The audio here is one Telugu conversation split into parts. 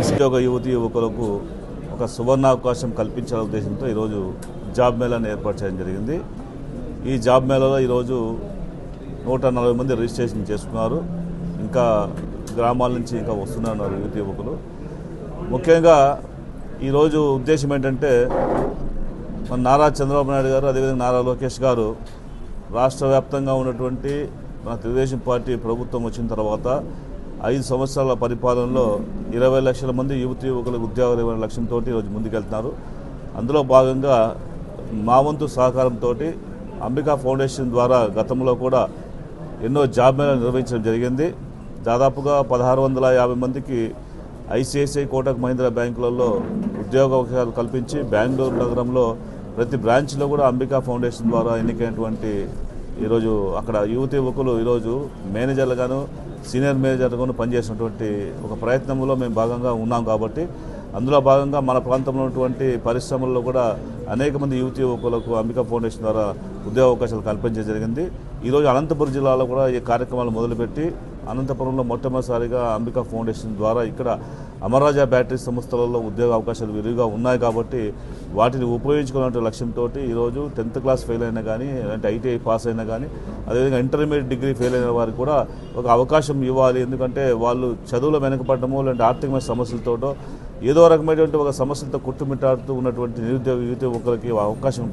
నిరుద్యోగ యువకులకు ఒక సువర్ణావకాశం కల్పించాలనే ఉద్దేశంతో ఈరోజు జాబ్ మేళాను ఏర్పాటు చేయడం జరిగింది. ఈ జాబ్ మేళాలో ఈరోజు 140 మంది రిజిస్ట్రేషన్ చేసుకున్నారు. ఇంకా గ్రామాల నుంచి ఇంకా వస్తున్నారు యువకులు. ముఖ్యంగా ఈరోజు ఉద్దేశం ఏంటంటే మన నారా చంద్రబాబు నాయుడు గారు, అదేవిధంగా నారా లోకేష్ గారు రాష్ట్ర వ్యాప్తంగా ఉన్నటువంటి మన తెలుగుదేశం పార్టీ ప్రభుత్వం వచ్చిన తర్వాత 5 సంవత్సరాల పరిపాలనలో 20 లక్షల మంది యువకులకు ఉద్యోగాలు ఇవ్వడం లక్ష్యంతో ఈరోజు ముందుకెళ్తున్నారు. అందులో భాగంగా మా వంతు సహకారంతో అంబికా ఫౌండేషన్ ద్వారా గతంలో కూడా ఎన్నో జాబ్ మేళాలు నిర్వహించడం జరిగింది. దాదాపుగా 1650 మందికి ఐసిఐసిఐ, కోటక్ మహీంద్రా బ్యాంకులలో ఉద్యోగ అవకాశాలు కల్పించి బెంగళూరు నగరంలో ప్రతి బ్రాంచ్లో కూడా అంబికా ఫౌండేషన్ ద్వారా ఎన్నికైనటువంటి ఈరోజు అక్కడ యువకులు ఈరోజు మేనేజర్లుగాను, సీనియర్ మేనేజర్లుగాను పనిచేసినటువంటి ఒక ప్రయత్నంలో మేము భాగంగా ఉన్నాం. కాబట్టి అందులో భాగంగా మన ప్రాంతంలో ఉన్నటువంటి పరిశ్రమల్లో కూడా అనేక మంది యువకులకు అంబికా ఫౌండేషన్ ద్వారా ఉద్యోగ అవకాశాలు కల్పించడం జరిగింది. ఈరోజు అనంతపురం జిల్లాలో కూడా ఈ కార్యక్రమాలు మొదలుపెట్టి అనంతపురంలో మొట్టమొదటిసారిగా అంబికా ఫౌండేషన్ ద్వారా ఇక్కడ అమర్రాజా బ్యాటరీ సంస్థలలో ఉద్యోగ అవకాశాలు విరివిగా ఉన్నాయి. కాబట్టి వాటిని ఉపయోగించుకునే లక్ష్యంతో ఈరోజు 10th క్లాస్ ఫెయిల్ అయినా కానీ, అంటే ఐటీఐ పాస్ అయినా కానీ, అదేవిధంగా ఇంటర్మీడియట్ డిగ్రీ ఫెయిల్ అయిన వారికి కూడా ఒక అవకాశం ఇవ్వాలి. ఎందుకంటే వాళ్ళు చదువులో వెనకపడటమో లేదంటే ఆర్థికమైన సమస్యలతోటో ఏదో రకమైనటువంటి ఒక సమస్యలతో కుట్టుమిట్టాడుతూ ఉన్నటువంటి నిరుద్యోగ యువకులకి అవకాశం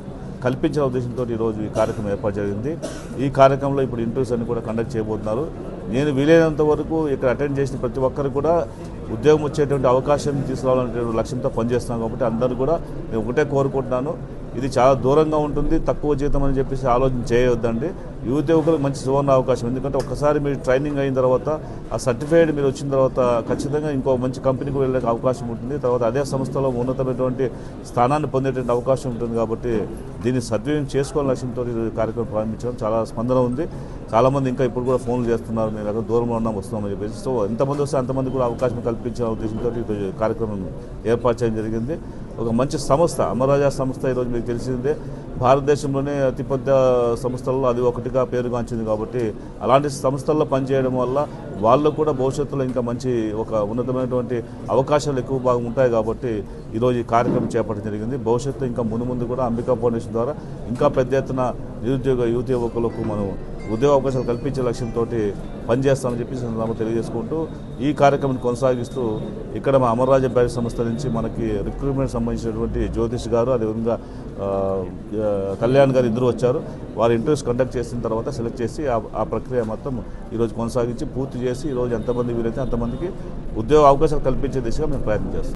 కల్పించిన ఉద్దేశంతో ఈరోజు ఈ కార్యక్రమం ఏర్పాటు జరిగింది. ఈ కార్యక్రమంలో ఇప్పుడు ఇంటర్వ్యూస్ అన్ని కూడా కండక్ట్ చేయబోతున్నారు. నేను వీలైనంత వరకు ఇక్కడ అటెండ్ చేసిన ప్రతి ఒక్కరు కూడా ఉద్యోగం వచ్చేటువంటి అవకాశం తీసుకురావాలనే లక్ష్యంతో పనిచేస్తున్నాను. కాబట్టి అందరూ కూడా నేను ఒకటే కోరుకుంటున్నాను, ఇది చాలా దూరంగా ఉంటుంది, తక్కువ జీతం అని చెప్పేసి ఆలోచన చేయవద్దండి. యువకులకు మంచి సువర్ణ అవకాశం. ఎందుకంటే ఒకసారి మీరు ట్రైనింగ్ అయిన తర్వాత ఆ సర్టిఫైడ్ మీరు వచ్చిన తర్వాత ఖచ్చితంగా ఇంకో మంచి కంపెనీకి వెళ్ళే అవకాశం ఉంటుంది. తర్వాత అదే సంస్థలో ఉన్నతమైనటువంటి స్థానాన్ని పొందేటువంటి అవకాశం ఉంటుంది. కాబట్టి దీన్ని సద్వినియోగం చేసుకోవాలని లక్ష్యంతో ఈ కార్యక్రమం ప్రారంభించడం చాలా స్పందన ఉంది. చాలామంది ఇంకా ఇప్పుడు కూడా ఫోన్లు చేస్తున్నారు, మేము ఎక్కడ దూరంలో ఉన్నాం, వస్తున్నామని చెప్పేసి. సో ఎంతమంది వస్తే అంతమంది కూడా అవకాశం కల్పించిన ఉద్దేశంతో ఈరోజు కార్యక్రమం ఏర్పాటు చేయడం జరిగింది. ఒక మంచి సంస్థ అమర్రాజా సంస్థ ఈరోజు మీకు తెలిసిందే, భారతదేశంలోనే అతిపెద్ద సంస్థల్లో అది ఒకటిగా పేరుగాంచింది. కాబట్టి అలాంటి సంస్థల్లో పనిచేయడం వల్ల వాళ్ళు కూడా భవిష్యత్తులో ఇంకా మంచి ఒక ఉన్నతమైనటువంటి అవకాశాలు ఎక్కువ బాగా ఉంటాయి. కాబట్టి ఈరోజు ఈ కార్యక్రమం చేపట్టడం జరిగింది. భవిష్యత్తు ఇంకా ముందు కూడా అంబికా ఫౌండేషన్ ద్వారా ఇంకా పెద్ద ఎత్తున నిరుద్యోగ యువకులకు మనం ఉద్యోగ అవకాశాలు కల్పించే లక్ష్యంతో పనిచేస్తామని చెప్పి సందర్భంగా తెలియజేసుకుంటూ ఈ కార్యక్రమం కొనసాగిస్తూ ఇక్కడ మా అమర్రాజా బ్యాటరీ సంస్థ నుంచి మనకి రిక్రూట్మెంట్ సంబంధించినటువంటి జ్యోతిష్ గారు, అదేవిధంగా కళ్యాణ్ గారు ఇద్దరు వచ్చారు. వారు ఇంటర్వ్యూస్ కండక్ట్ చేసిన తర్వాత సెలెక్ట్ చేసి ఆ ప్రక్రియ మొత్తం ఈరోజు కొనసాగించి పూర్తి చేసి ఈరోజు ఎంతమంది వీలైతే అంతమందికి ఉద్యోగ అవకాశాలు కల్పించే దిశగా మేము ప్రయత్నం చేస్తాం.